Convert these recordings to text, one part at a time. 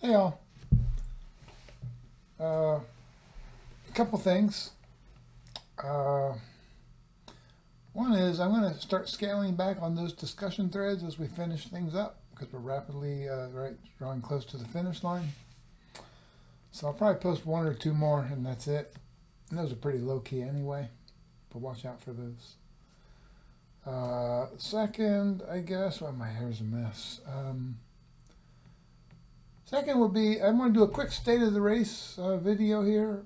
Hey all. A couple things. Uh, One is I'm going to start scaling back on those discussion threads as we finish things up because we're rapidly drawing close to the finish line. So I'll probably post one or two more and that's it. And those are pretty low key anyway, but watch out for those. Second, I guess, well, my hair's a mess. Second would be, I'm going to do a quick state of the race video here,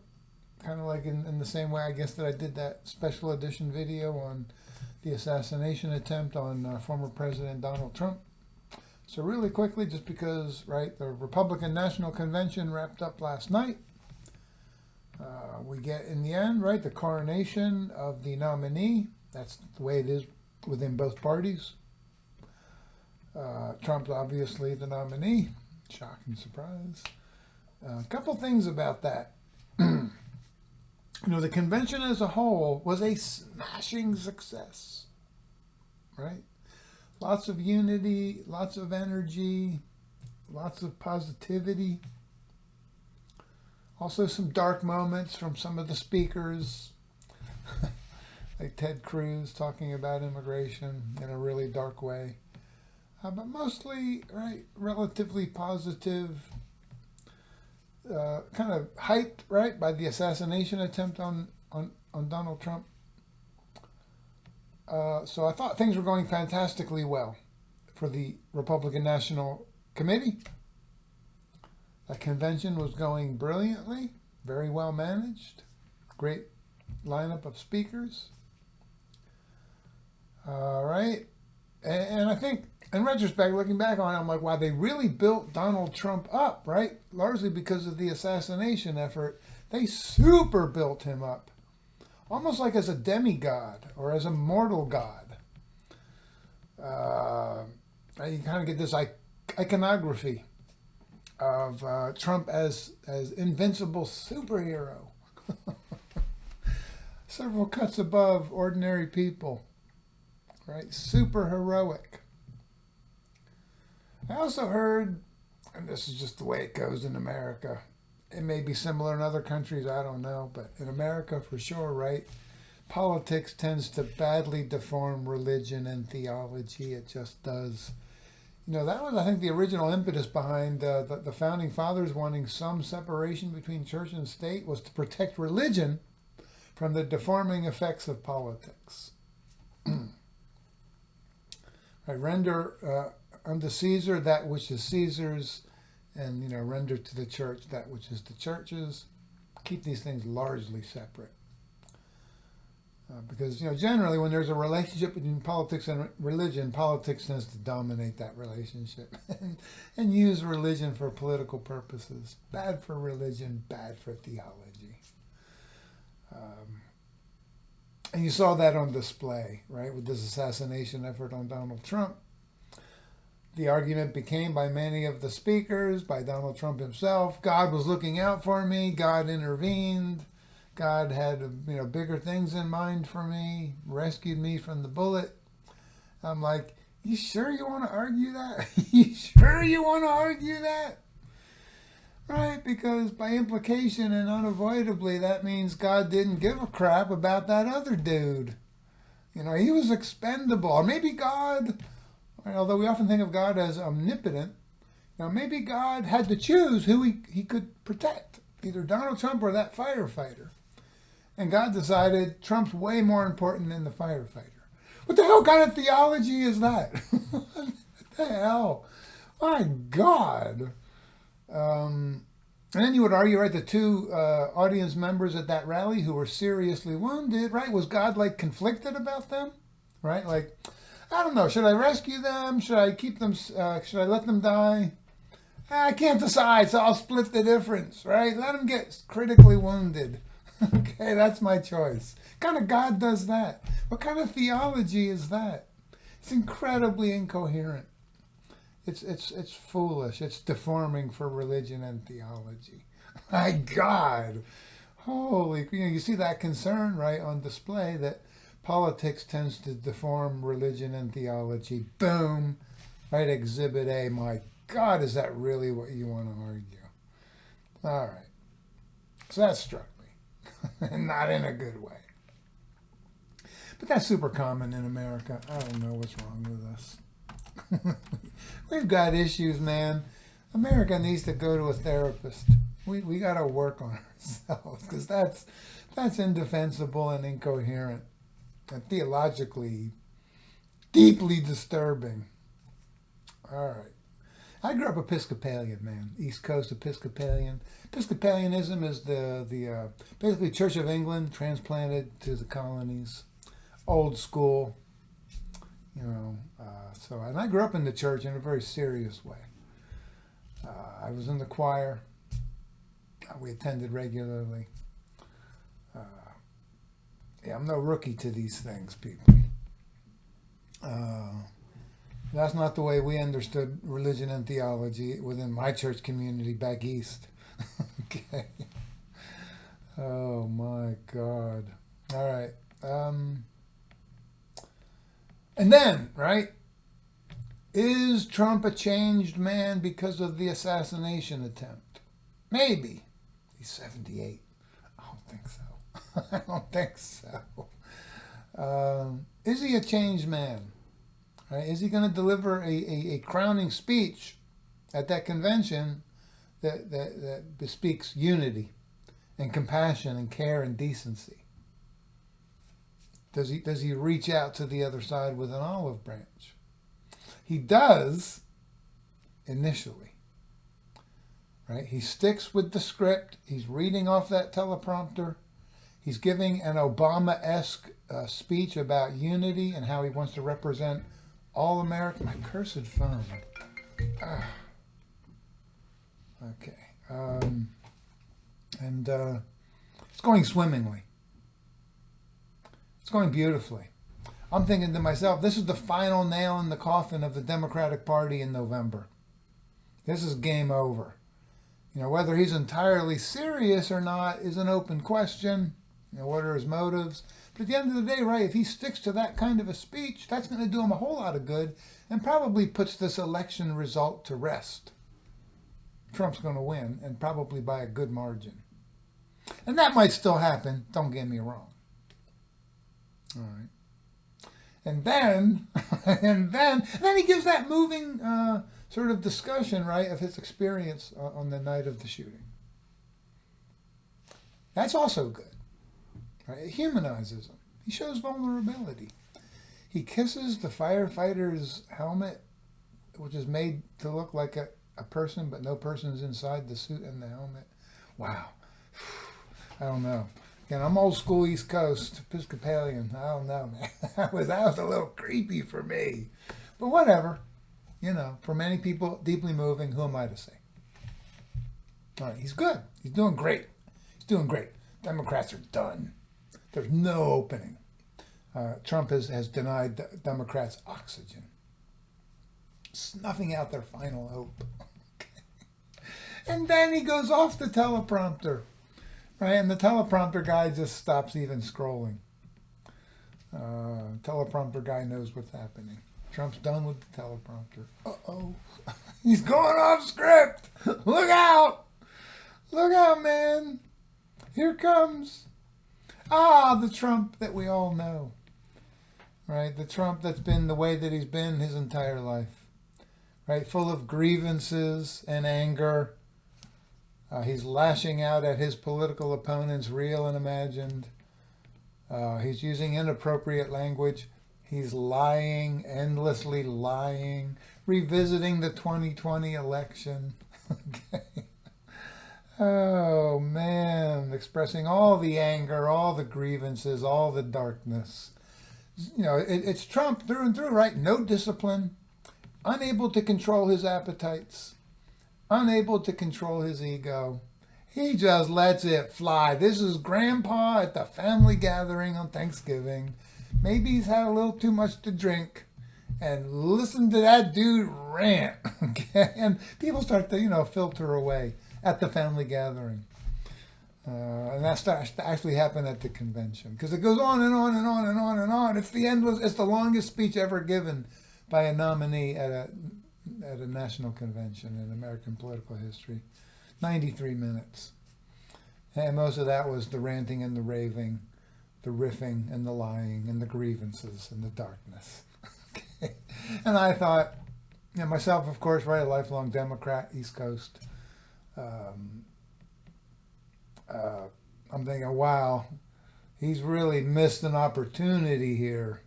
kind of like in the same way, I guess, that I did that special edition video on the assassination attempt on former President Donald Trump. So really quickly, just because, right, the Republican National Convention wrapped up last night. We get, in the end, right, the coronation of the nominee. That's the way it is within both parties. Trump's obviously the nominee. Shocking surprise. A couple things about that. The convention as a whole was a smashing success, right? Lots of unity, lots of energy, lots of positivity. Also some dark moments from some of the speakers, like Ted Cruz talking about immigration in a really dark way. But mostly, right, relatively positive, kind of hyped, right, by the assassination attempt on Donald Trump. So I thought things were going fantastically well for the Republican National Committee. The convention was going brilliantly, very well managed, great lineup of speakers. All right. And I think, in retrospect, looking back on it, I'm like, wow, they really built Donald Trump up, right? Largely because of the assassination effort. They super built him up. Almost like as a demigod or as a mortal god. You kind of get this iconography of Trump as invincible superhero. Several cuts above ordinary people. Right? Super heroic. I also heard, and this is just the way it goes in America, it may be similar in other countries, I don't know, but in America for sure, right? Politics tends to badly deform religion and theology. It just does. That was, I think, the original impetus behind the Founding Fathers wanting some separation between church and state was to protect religion from the deforming effects of politics. I render unto Caesar that which is Caesar's, and render to the church that which is the church's. Keep these things largely separate, because generally when there's a relationship between politics and religion, politics tends to dominate that relationship and use religion for political purposes. Bad for religion, bad for theology. And you saw that on display, right, with this assassination effort on Donald Trump. The argument became by many of the speakers, by Donald Trump himself, God was looking out for me, God intervened, God had bigger things in mind for me, rescued me from the bullet. I'm like, you sure you want to argue that? You sure you want to argue that? Right, because by implication and unavoidably, that means God didn't give a crap about that other dude. He was expendable. Or maybe God, although we often think of God as omnipotent, maybe God had to choose who he could protect, either Donald Trump or that firefighter. And God decided Trump's way more important than the firefighter. What the hell kind of theology is that? What the hell? My God. And then you would argue, right, the two audience members at that rally who were seriously wounded, right? Was God conflicted about them, right? Like, I don't know. Should I rescue them? Should I keep them? Should I let them die? I can't decide, so I'll split the difference, right? Let them get critically wounded. Okay, that's my choice. What kind of God does that? What kind of theology is that? It's incredibly incoherent. It's foolish. It's deforming for religion and theology. My God. Holy, you see that concern, right, on display that politics tends to deform religion and theology. Boom. Right, Exhibit A. My God, is that really what you want to argue? All right. So that struck me. And not in a good way. But that's super common in America. I don't know what's wrong with us. We've got issues, man. America needs to go to a therapist. We got to work on ourselves because that's indefensible and incoherent and theologically deeply disturbing. All right. I grew up Episcopalian, man. East Coast Episcopalian. Episcopalianism is the basically Church of England transplanted to the colonies. Old school, and I grew up in the church in a very serious way. I was in the choir. We attended regularly. I'm no rookie to these things, people. That's not the way we understood religion and theology within my church community back east. Okay. Oh my God. All right. And then, right? Is Trump a changed man because of the assassination attempt? Maybe. He's 78. I don't think so. I don't think so. Is he a changed man? Right? Is he going to deliver a crowning speech at that convention that bespeaks unity and compassion and care and decency? Does he reach out to the other side with an olive branch? He does initially. Right? He sticks with the script. He's reading off that teleprompter. He's giving an Obama-esque speech about unity and how he wants to represent all America. My cursed phone. Okay. It's going swimmingly. It's going beautifully. I'm thinking to myself, this is the final nail in the coffin of the Democratic Party in November. This is game over. Whether he's entirely serious or not is an open question. What are his motives? But at the end of the day, right, if he sticks to that kind of a speech, that's going to do him a whole lot of good and probably puts this election result to rest. Trump's going to win, and probably by a good margin. And that might still happen, don't get me wrong. All right. And then he gives that moving sort of discussion, right, of his experience on the night of the shooting. That's also good. Right? It humanizes him. He shows vulnerability. He kisses the firefighter's helmet, which is made to look like a person, but no person's inside the suit and the helmet. Wow. I don't know. Again, I'm old school East Coast Episcopalian. I don't know, man. That was a little creepy for me. But whatever. For many people, deeply moving. Who am I to say? All right, he's good. He's doing great. He's doing great. Democrats are done. There's no opening. Trump has denied Democrats oxygen. Snuffing out their final hope. And then he goes off the teleprompter. Right, and the teleprompter guy just stops even scrolling. Teleprompter guy knows what's happening. Trump's done with the teleprompter. Uh-oh. He's going off script. Look out. Look out, man. Here comes. The Trump that we all know. Right, the Trump that's been the way that he's been his entire life. Right, full of grievances and anger. He's lashing out at his political opponents, real and imagined. He's using inappropriate language. He's lying, endlessly lying, revisiting the 2020 election. Okay. Oh, man, expressing all the anger, all the grievances, all the darkness. It's Trump through and through, right? No discipline, unable to control his appetites. Unable to control his ego. He just lets it fly. This is Grandpa at the family gathering on Thanksgiving. Maybe he's had a little too much to drink. And listen to that dude rant. Okay? And people start to, filter away at the family gathering. And that starts to actually happen at the convention. Because it goes on and on and on and on and on. It's the longest speech ever given by a nominee at a at a national convention in American political history. 93 minutes. And most of that was the ranting and the raving, the riffing and the lying and the grievances and the darkness. Okay. And I thought, myself, of course, right, a lifelong Democrat, East Coast. I'm thinking, wow, he's really missed an opportunity here.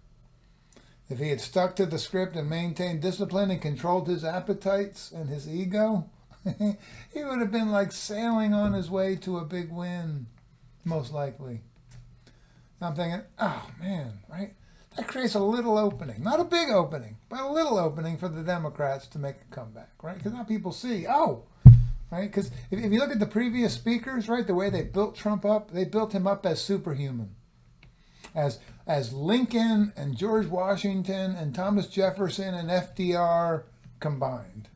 If he had stuck to the script and maintained discipline and controlled his appetites and his ego, he would have been like sailing on his way to a big win, most likely. And I'm thinking, oh man, right? That creates a little opening, not a big opening, but a little opening for the Democrats to make a comeback, right? Because now people see, oh, right? Because if you look at the previous speakers, right, the way they built Trump up, they built him up as superhuman, as Lincoln and George Washington and Thomas Jefferson and FDR combined.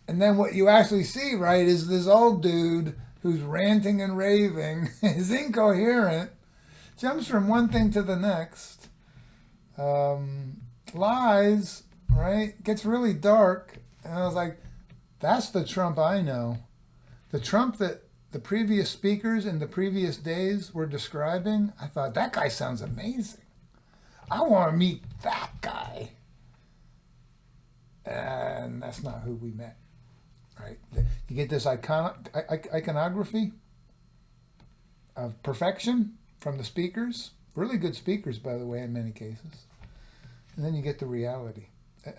And then what you actually see, right, is this old dude who's ranting and raving, is incoherent, jumps from one thing to the next, lies, right, gets really dark. And I was like, that's the Trump I know. The Trump that the previous speakers in the previous days were describing, I thought, that guy sounds amazing. I want to meet that guy. And that's not who we met, right? You get this iconography of perfection from the speakers. Really good speakers, by the way, in many cases. And then you get the reality.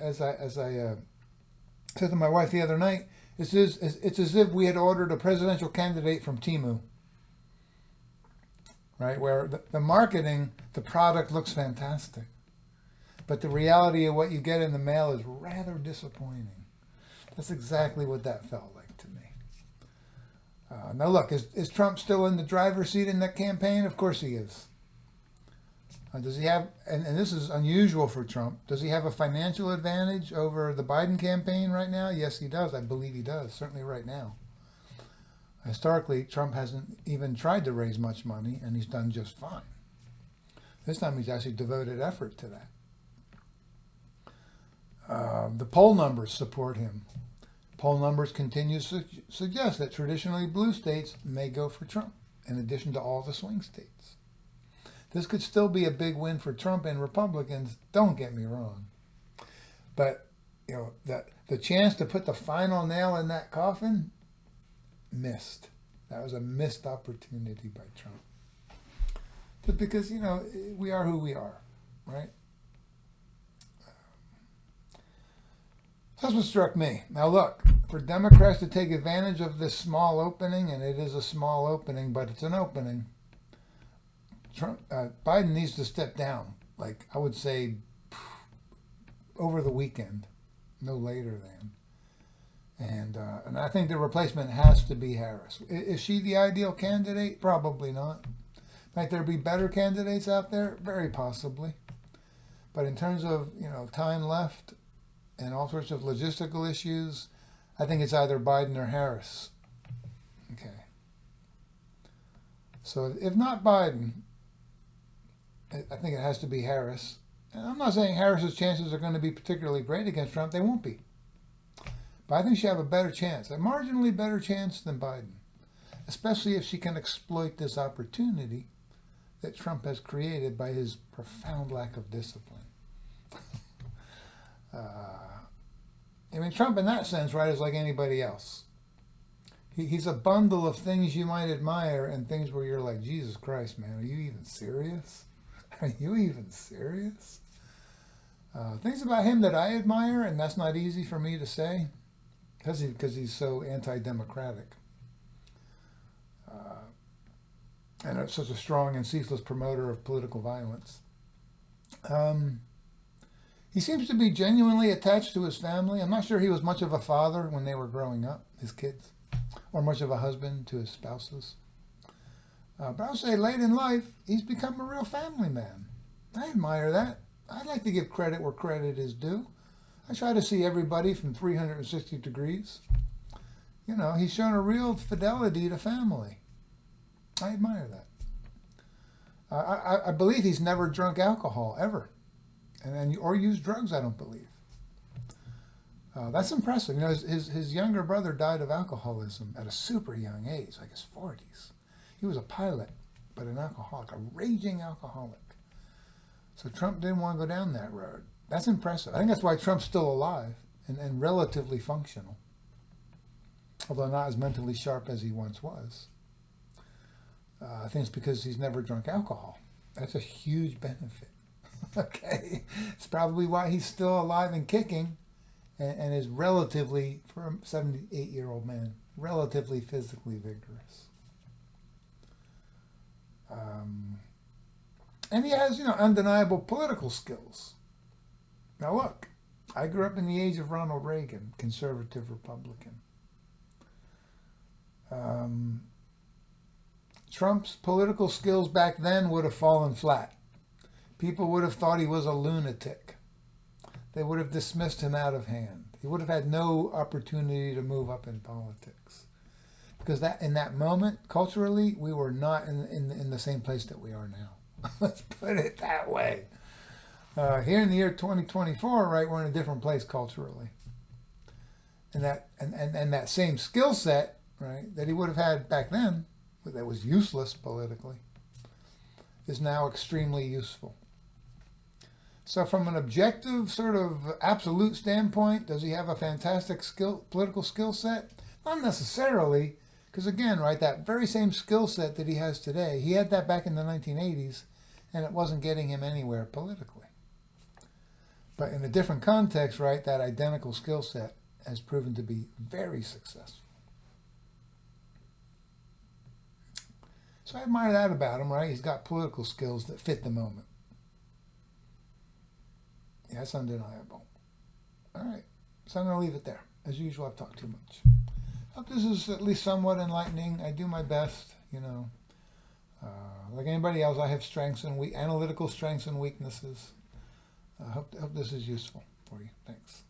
As I said to my wife the other night, it's as if we had ordered a presidential candidate from Temu, right? Where the marketing, the product looks fantastic, but the reality of what you get in the mail is rather disappointing. That's exactly what that felt like to me. Now look, is Trump still in the driver's seat in that campaign? Of course he is. Does he have, and this is unusual for Trump, does he have a financial advantage over the Biden campaign right now? Yes, he does. I believe he does, certainly right now. Historically, Trump hasn't even tried to raise much money, and he's done just fine. This time he's actually devoted effort to that. The poll numbers support him. Poll numbers continue to suggest that traditionally blue states may go for Trump, in addition to all the swing states. This could still be a big win for Trump and Republicans, don't get me wrong. But, the chance to put the final nail in that coffin, missed. That was a missed opportunity by Trump. Just because, we are who we are, right? That's what struck me. Now look, for Democrats to take advantage of this small opening, and it is a small opening, but it's an opening, Biden needs to step down, like I would say over the weekend, no later than. And I think the replacement has to be Harris. Is she the ideal candidate? Probably not. Might there be better candidates out there? Very possibly. But in terms of time left and all sorts of logistical issues, I think it's either Biden or Harris. Okay. So if not Biden, I think it has to be Harris. And I'm not saying Harris's chances are going to be particularly great against Trump. They won't be. But I think she'll have a better chance, a marginally better chance than Biden, especially if she can exploit this opportunity that Trump has created by his profound lack of discipline. Trump in that sense, right, is like anybody else. He's a bundle of things you might admire and things where you're like, Jesus Christ, man, are you even serious? Are you even serious? Things about him that I admire, and that's not easy for me to say, because he's so anti-democratic. And such a strong and ceaseless promoter of political violence. He seems to be genuinely attached to his family. I'm not sure he was much of a father when they were growing up, his kids, or much of a husband to his spouses. But I would say late in life, he's become a real family man. I admire that. I'd like to give credit where credit is due. I try to see everybody from 360 degrees. He's shown a real fidelity to family. I admire that. I believe he's never drunk alcohol, ever. Or used drugs, I don't believe. That's impressive. You know, his younger brother died of alcoholism at a super young age, like his 40s. He was a pilot, but an alcoholic, a raging alcoholic. So Trump didn't want to go down that road. That's impressive. I think that's why Trump's still alive and relatively functional, although not as mentally sharp as he once was. I think it's because he's never drunk alcohol. That's a huge benefit. Okay? It's probably why he's still alive and kicking and is relatively, for a 78-year-old man, relatively physically vigorous. And he has, undeniable political skills. Now look, I grew up in the age of Ronald Reagan, conservative Republican. Trump's political skills back then would have fallen flat. People would have thought he was a lunatic. They would have dismissed him out of hand. He would have had no opportunity to move up in politics. Because in that moment, culturally, we were not in the same place that we are now. Let's put it that way. Here in the year 2024, right, we're in a different place culturally. And that same skill set, right, that he would have had back then, that was useless politically, is now extremely useful. So from an objective, sort of absolute standpoint, does he have a fantastic political skill set? Not necessarily, because again, right, that very same skill set that he has today, he had that back in the 1980s, and it wasn't getting him anywhere politically. But in a different context, right, that identical skill set has proven to be very successful. So I admire that about him, right? He's got political skills that fit the moment. Yeah, that's undeniable. All right, so I'm going to leave it there. As usual, I've talked too much. Hope this is at least somewhat enlightening. I do my best, like anybody else, I have strengths and analytical strengths and weaknesses. I hope this is useful for you. Thanks.